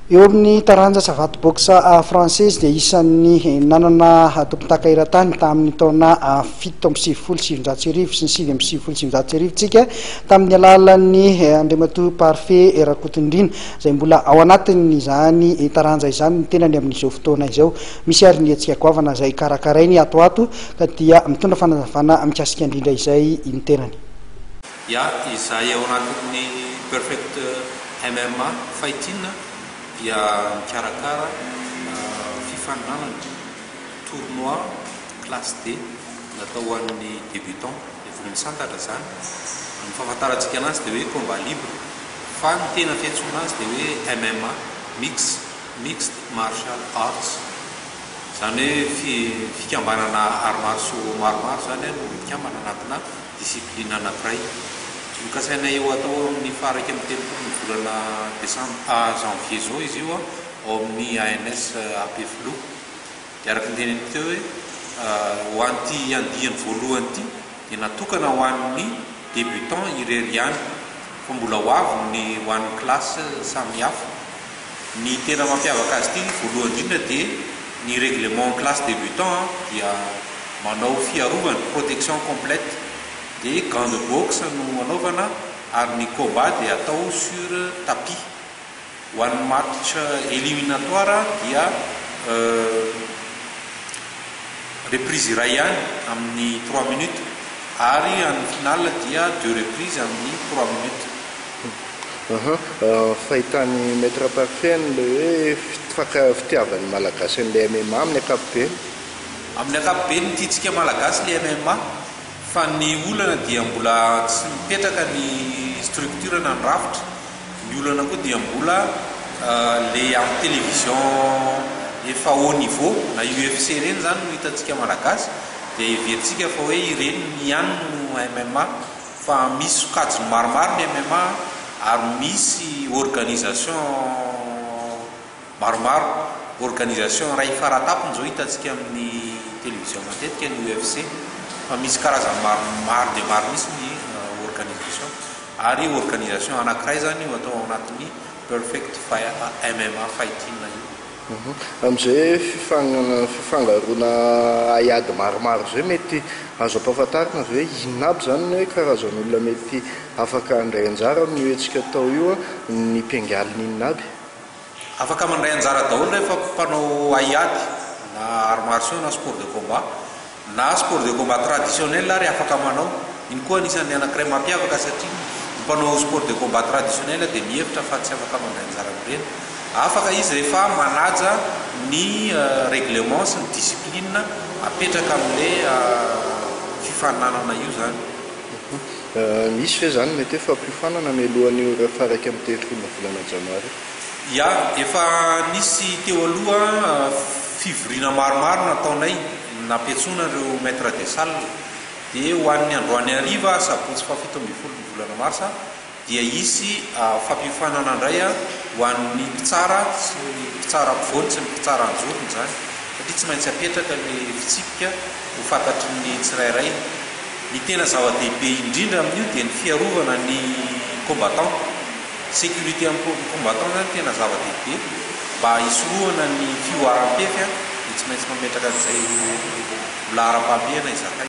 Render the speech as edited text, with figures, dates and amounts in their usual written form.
eo amin'ny taranja savaty boxa française dia isan'ny nanana tompon-takairan-tany tamin'ny taona fito amby sivifolo sivinjato sy arivo sy ny sivy amby sivifolo sivinjato sy arivo tsika tamin'ny alalan'ny Andriamatoa Parfait Rakotondrina izay mbola ao anatin'izany taranja izany ny tenany amin'izao fotoana izao. Misy ary ny hetsika goavana izay karakarainy ato ka dia mitondra fanazavana mikasika indrindra izay ny tenany. Ya, izay ao anatin'ny Perfect MMA fighting dia mikarakara fifaninanana tournoi classe D natao ho an'ny débutant efa misantatra zany. Ny fahafantarantsika anazy dia hoe combat libre fa ny tena fiantsoana azy dia hoe MMA mixed martial arts, zany hoe fikambanana arts martiaux maromaro zany no mikambana anatina discipline anankiray. Kasaina eo atao amin'ny faraiky amin'ny telopolo ny volana janvier zao izy io ao amin'ny ANS AP Floa. Dia araka ny teneniko teo hoe ho an'ity andiany voalohany ity dia natokana ho an'ny débutant irery ihany fa mbola ho avy ny ho an'ny classe samihafa. Ny tena mampiavaka azy ity voalohany indrindra dia ny règlement classe débutant dia manao fiarovana protection complète de gants de boxe no anaovana ary ny combat dia atao sur tapis. Ho an'ny match éliminatoire dia reprise iray ihany amin'ny 3 minutes ary amin'ny finale dia 2 reprises amin'ny 3 minutes. Fahitan'ny Maître Parfait le hoe fitiavan'ny malagasy an'ilay MMA amin'ny ankapobeny. Amin'ny ankapobeny tiantsika malagasy le MMA fa ny olana dia mbola tsy mipetraka ny structure na ny rafitra. Ny olana koa dia mbola le amin'ny télévision efa haut niveau na UFC reny zany no hitantsika malagasy dia heverintsika fa hoe ireny ihany no MMA fa misy sokajiny maromaro ny MMA ary misy organisation maromaro. Organisation ray faratapony zao hitantsika amin'ny télévision matetika ny UFC fa misy karazany maro dia maro misy ny organisation ary organisation anankiray zany ho atao anatin'ny Perfect MMA fighting io. Amin'izay fifangaroana aiady maromaro zay mety azo ampahafantarina hoe inona aby zany hoe karazan'olona mety afaka handray anjara amin'ny hetsika atao io ny mpiangalina inona aby. Afaka mandray anjara daholo rehefa mpanao aiady na arts martiaux na sport de combat na sport de combat traditionnel ary afaka manao. Iny koa anisan'ny anankiray mampiavaka satria ny mpanao sport de combat traditionnel dia mihevitra fa tsy afaka mandray anjara amin'ireny. Afaka izy rehefa manaja ny règlement sy ny discipline apetraka amin'ilay fifaninanana io zany. Misy ve zany mety efa mpifanana mialohan'io faraiky amin'ny telopolo volana janoary? Ya, efa nisy teo aloha fivoriana maromaro nataonay nampiantsoana ireo maître de salle dia ho an'ny androany hariva sabotsy fafito amby folo ny volana marsa dia isy fampifanana indray ho an'ny mpitsara sy ny mpitsara ampovoany sy ny mpitsara anjorony zany satria tsy maintsy apetraka le fitsipika ho fantatry ny tsirairay. Ny tena zava-dehibe indrindra amin'io dia ny fiarovana ny combattant, sécurité amin'ny combattant zany tena zava-dehibe mba hisorohana ny fioaram-pefy dia tsy maintsy mametraka an'izay mbola ara-pahamehana izakay.